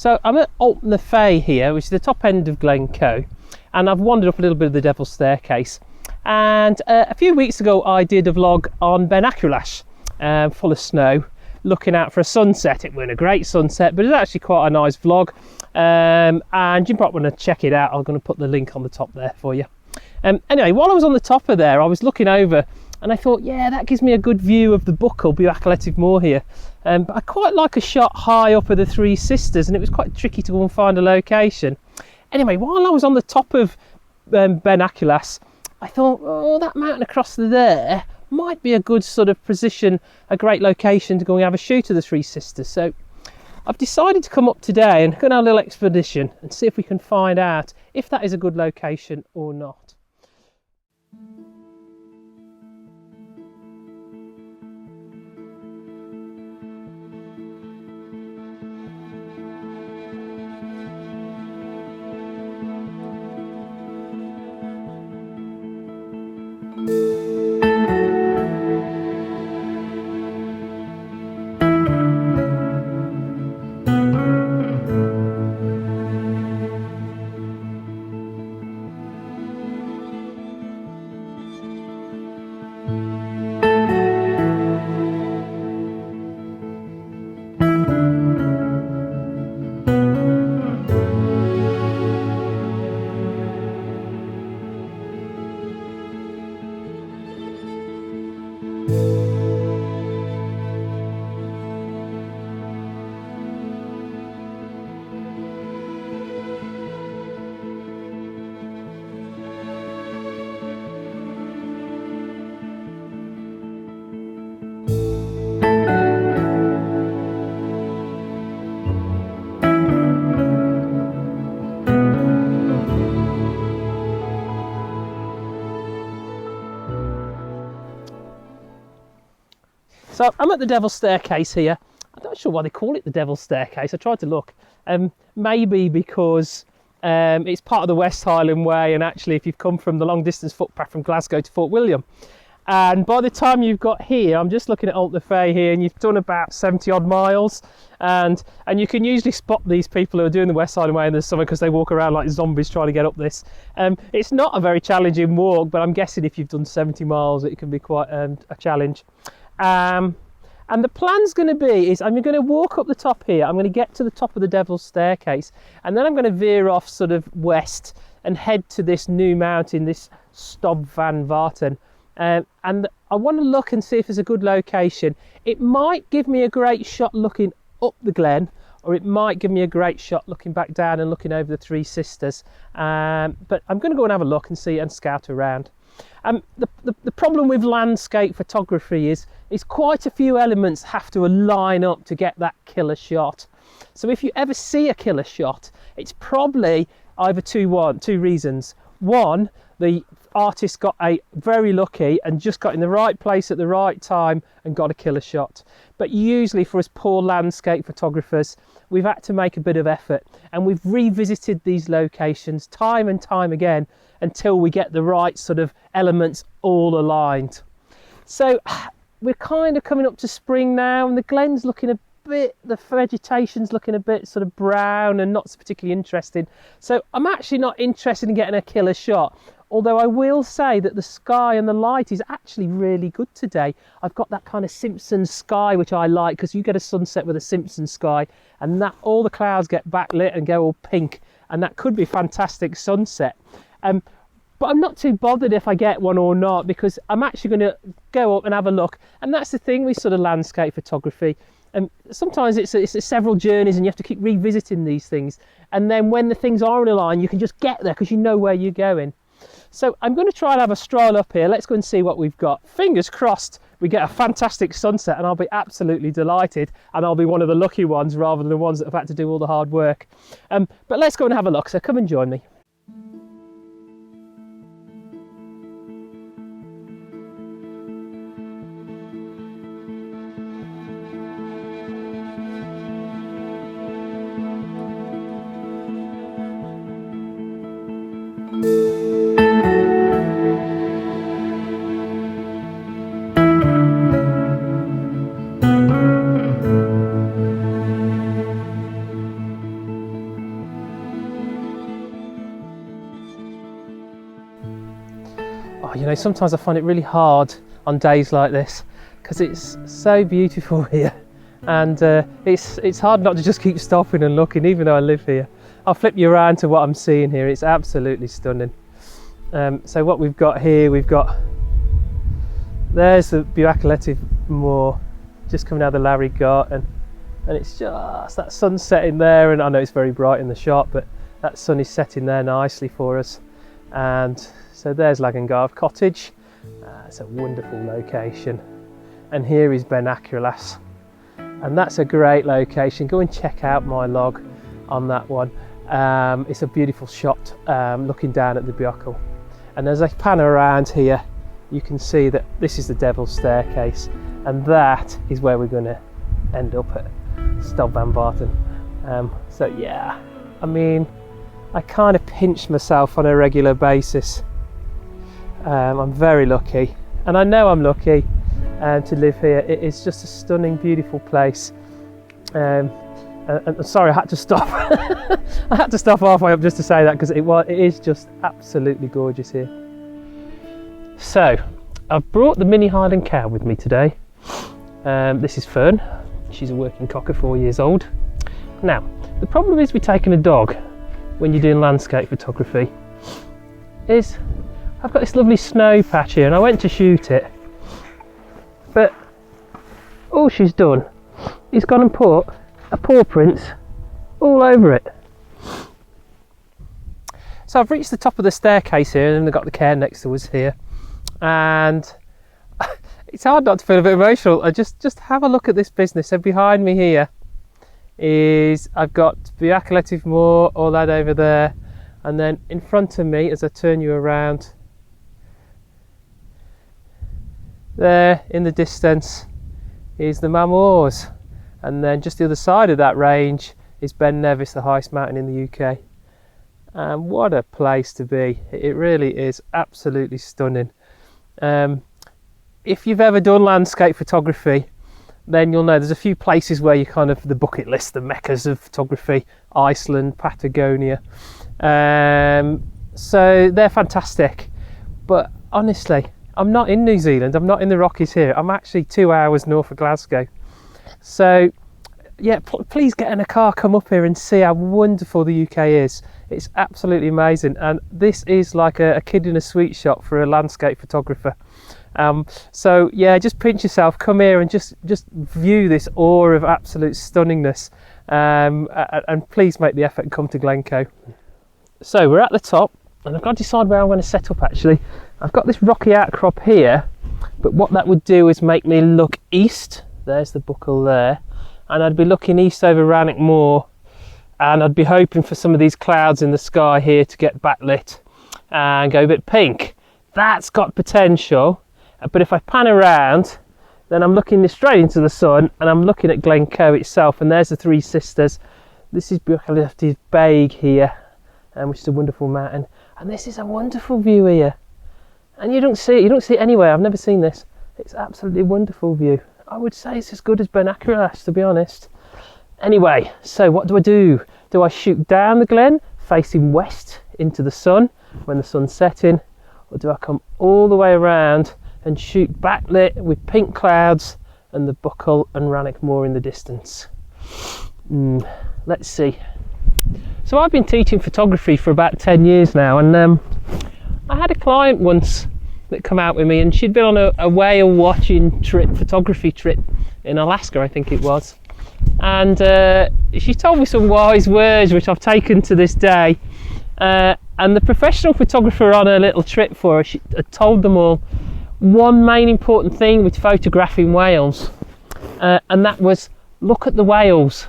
So I'm at Alton le Fay here, which is the top end of Glencoe, and I've wandered up a little bit of the Devil's Staircase. And a few weeks ago I did a vlog on Ben Aculash, full of snow, looking out for a sunset. It wasn't a great sunset, but it's actually quite a nice vlog, and you might want to check it out. I'm going to put the link on the top there for you. Anyway, while I was on the top of there, I was looking over and I thought, yeah, that gives me a good view of the Buckle, Buach Electric Moor here. But I quite like a shot high up of the Three Sisters, and it was quite tricky to go and find a location. Anyway, while I was on the top of Ben Aculash, I thought, oh, that mountain across there might be a good sort of position, a great location to go and have a shoot of the Three Sisters. So I've decided to come up today and go on a little expedition and see if we can find out if that is a good location or not. So I'm at the Devil's Staircase here. I'm not sure why they call it the Devil's Staircase. I tried to look. Maybe because it's part of the West Highland Way, and actually if you've come from the long distance footpath from Glasgow to Fort William, and by the time you've got here, I'm just looking at Alton le Fay here, and you've done about 70 odd miles, and you can usually spot these people who are doing the West Highland Way in the summer because they walk around like zombies trying to get up this. It's not a very challenging walk, but I'm guessing if you've done 70 miles it can be quite a challenge. And the plan's going to be is I'm going to walk up the top here. I'm going to get to the top of the Devil's Staircase, and then I'm going to veer off sort of west and head to this new mountain, this Stob Mhic Mhartuin. And I want to look and see if there's a good location. It might give me a great shot looking up the glen, or it might give me a great shot looking back down and looking over the Three Sisters. But I'm going to go and have a look and see and scout around. The problem with landscape photography is quite a few elements have to line up to get that killer shot. So if you ever see a killer shot, it's probably either two reasons. One, the artist got very lucky and just got in the right place at the right time and got a killer shot. But usually for us poor landscape photographers, we've had to make a bit of effort, and we've revisited these locations time and time again until we get the right sort of elements all aligned. So we're kind of coming up to spring now, and the glen's looking a bit, the vegetation's looking a bit sort of brown and not particularly interesting. So I'm actually not interested in getting a killer shot, although I will say that the sky and the light is actually really good today. I've got that kind of Simpsons sky, which I like, because you get a sunset with a Simpsons sky, and that all the clouds get backlit and go all pink, and that could be a fantastic sunset. But I'm not too bothered if I get one or not, because I'm actually going to go up and have a look. And that's the thing with sort of landscape photography. Sometimes it's several journeys, and you have to keep revisiting these things. And then when the things are in a line, you can just get there because you know where you're going. So I'm going to try and have a stroll up here. Let's go and see what we've got. Fingers crossed we get a fantastic sunset, and I'll be absolutely delighted, and I'll be one of the lucky ones rather than the ones that have had to do all the hard work. But let's go and have a look. So come and join me. you know, sometimes I find it really hard on days like this because it's so beautiful here, and it's hard not to just keep stopping and looking, even though I live here. I'll flip you around to what I'm seeing here. It's absolutely stunning. So what we've got here, there's the Mhic Mhartuin just coming out of the Larry Ghat, and it's just that sun setting there, and I know it's very bright in the shot, but that sun is setting there nicely for us. And so there's Glencoe Cottage. It's a wonderful location, and here is Ben Acrulas, and that's a great location. Go and check out my log on that one. It's a beautiful shot, looking down at the Biochel, and as I pan around here, you can see that this is the Devil's Staircase, and that is where we're going to end up at Stob Mhic Mhartuin. So yeah, I mean, I kind of pinch myself on a regular basis. I'm very lucky, and I know I'm lucky to live here. It is just a stunning, beautiful place. And sorry, I had to stop. I had to stop halfway up just to say that, because it is just absolutely gorgeous here. So I've brought the mini Highland cow with me today. This is Fern. She's a working cocker, 4 years old. Now, the problem is with taking a dog when you're doing landscape photography is I've got this lovely snow patch here, and I went to shoot it, but all she's done is gone and put a paw print all over it. So I've reached the top of the staircase here, and they've got the care next to us here, and it's hard not to feel a bit emotional. I just have a look at this business. So behind me here is, I've got Mhic Mhartuin, all that over there, and then in front of me, as I turn you around, there in the distance is the Mamors, and then just the other side of that range is Ben Nevis, the highest mountain in the UK. And what a place to be. It really is absolutely stunning. If you've ever done landscape photography, then you'll know there's a few places where you kind of, the bucket list, the meccas of photography: Iceland, Patagonia. So they're fantastic, but honestly, I'm not in New Zealand, I'm not in the Rockies here, I'm actually 2 hours north of Glasgow. So yeah, please get in a car, come up here and see how wonderful the UK is. It's absolutely amazing, and this is like a kid in a sweet shop for a landscape photographer. So yeah, just pinch yourself, come here and just view this awe of absolute stunningness, and please make the effort and come to Glencoe. So we're at the top, and I've got to decide where I'm going to set up. Actually, I've got this rocky outcrop here, but what that would do is make me look east. There's the Biochel there, and I'd be looking east over Rannoch Moor, and I'd be hoping for some of these clouds in the sky here to get backlit and go a bit pink. That's got potential, but if I pan around, then I'm looking straight into the sun, and I'm looking at Glencoe itself, and there's the Three Sisters. This is Mhic Mhartuin here, which is a wonderful mountain, and this is a wonderful view here, and you don't see it anywhere. I've never seen this. It's absolutely wonderful view. I would say it's as good as Ben Acrulas, to be honest. Anyway, so what do? Do I shoot down the glen facing west into the sun when the sun's setting, or do I come all the way around and shoot backlit with pink clouds and the Biochel and Rannoch Moor in the distance? Let's see. So I've been teaching photography for about 10 years now, and I had a client once that come out with me, and she'd been on a whale watching trip, photography trip in Alaska, I think it was, and she told me some wise words which I've taken to this day, and the professional photographer on her little trip for her, she told them all one main important thing with photographing whales, and that was, look at the whales.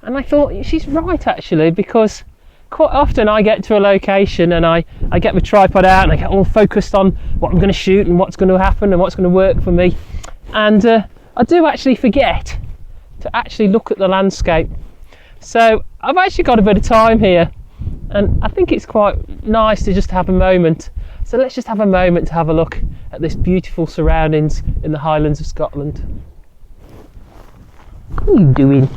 And I thought, she's right actually, because quite often I get to a location and I get my tripod out and I get all focused on what I'm going to shoot and what's going to happen and what's going to work for me, and I do actually forget to actually look at the landscape. So I've actually got a bit of time here, and I think it's quite nice to just have a moment. So let's just have a moment to have a look at this beautiful surroundings in the Highlands of Scotland. What are you doing?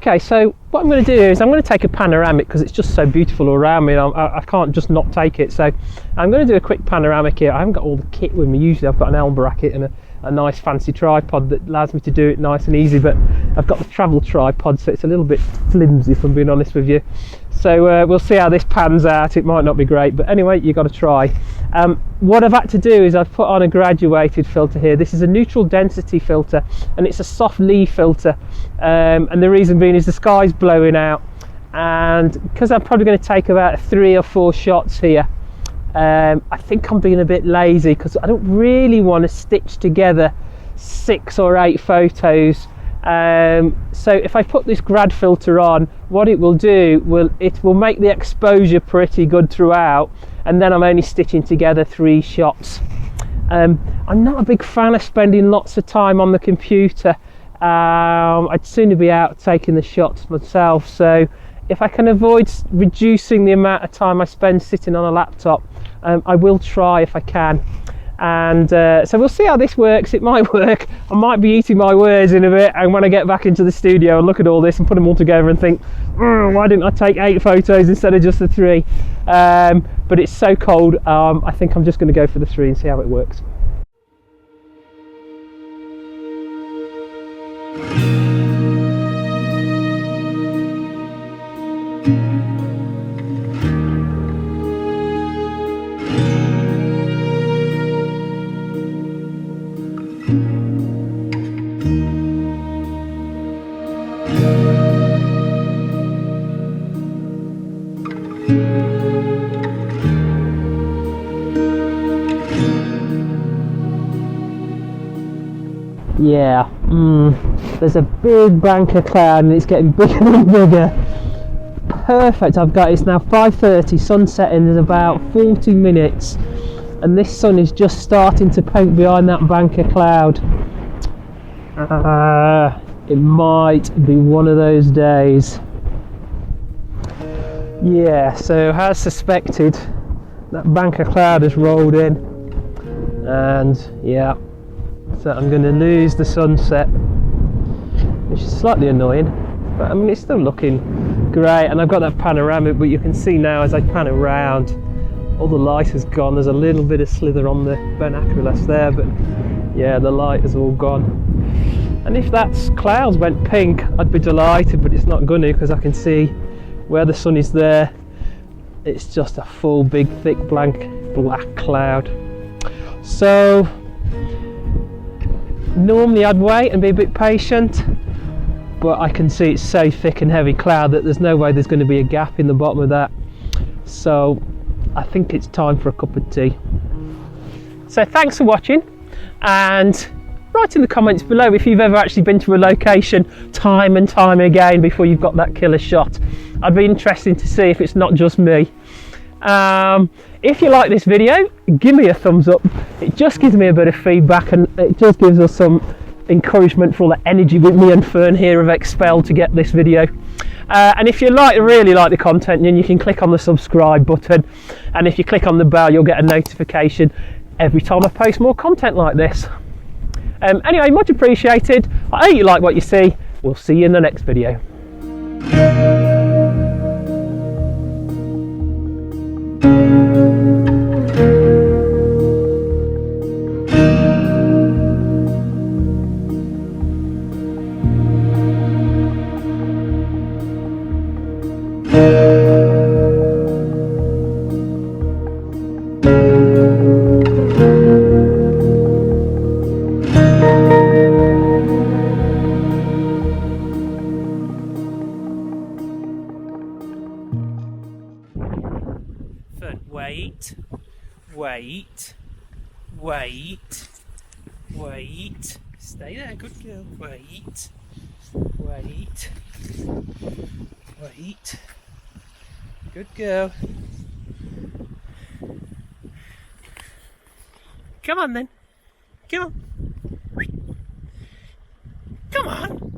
Okay, so what I'm going to do is I'm going to take a panoramic because it's just so beautiful around me, and I can't just not take it. So I'm going to do a quick panoramic here. I haven't got all the kit with me. Usually I've got an elm bracket and a nice fancy tripod that allows me to do it nice and easy, but I've got the travel tripod, so it's a little bit flimsy, if I'm being honest with you. So we'll see how this pans out. It might not be great, but anyway, you've got to try. What I've had to do is I've put on a graduated filter here. This is a neutral density filter, and it's a soft leaf filter, and the reason being is the sky's blowing out, and because I'm probably going to take about 3 or 4 shots here, I think I'm being a bit lazy because I don't really want to stitch together 6 or 8 photos. So if I put this grad filter on, what it will do, it will make the exposure pretty good throughout, and then I'm only stitching together 3 shots. I'm not a big fan of spending lots of time on the computer. I'd sooner be out taking the shots myself, so if I can avoid reducing the amount of time I spend sitting on a laptop, I will try if I can. And so we'll see how this works. It might work. I might be eating my words in a bit, and when I get back into the studio and look at all this and put them all together and think, why didn't I take 8 photos instead of just the 3? But it's so cold, I think I'm just going to go for the 3 and see how it works. Yeah, there's a big bank of cloud and it's getting bigger and bigger. Perfect. It's now 5:30, sun setting in about 40 minutes, and this sun is just starting to poke behind that bank of cloud. It might be one of those days. Yeah, so as suspected, that bank of cloud has rolled in, and yeah, so I'm going to lose the sunset, which is slightly annoying, but I mean it's still looking great. And I've got that panoramic, but you can see now as I pan around, all the light has gone. There's a little bit of slither on the binoculars there, but yeah, the light is all gone. And if that clouds went pink, I'd be delighted, but it's not going to, because I can see where the sun is there. It's just a full, big, thick, black cloud. So normally I'd wait and be a bit patient, but I can see it's so thick and heavy cloud that there's no way there's going to be a gap in the bottom of that. So I think it's time for a cup of tea. So thanks for watching, and write in the comments below if you've ever actually been to a location time and time again before you've got that killer shot. I'd be interested to see if it's not just me. If you like this video, give me a thumbs up. It just gives me a bit of feedback, and it just gives us some encouragement for all the energy that me and Fern here have expelled to get this video. And if you really like the content, then you can click on the subscribe button, and if you click on the bell, you'll get a notification every time I post more content like this. Anyway, much appreciated. I hope you like what you see. We'll see you in the next video. Wait. Stay there, good girl. Wait. Good girl. Come on then. Come on.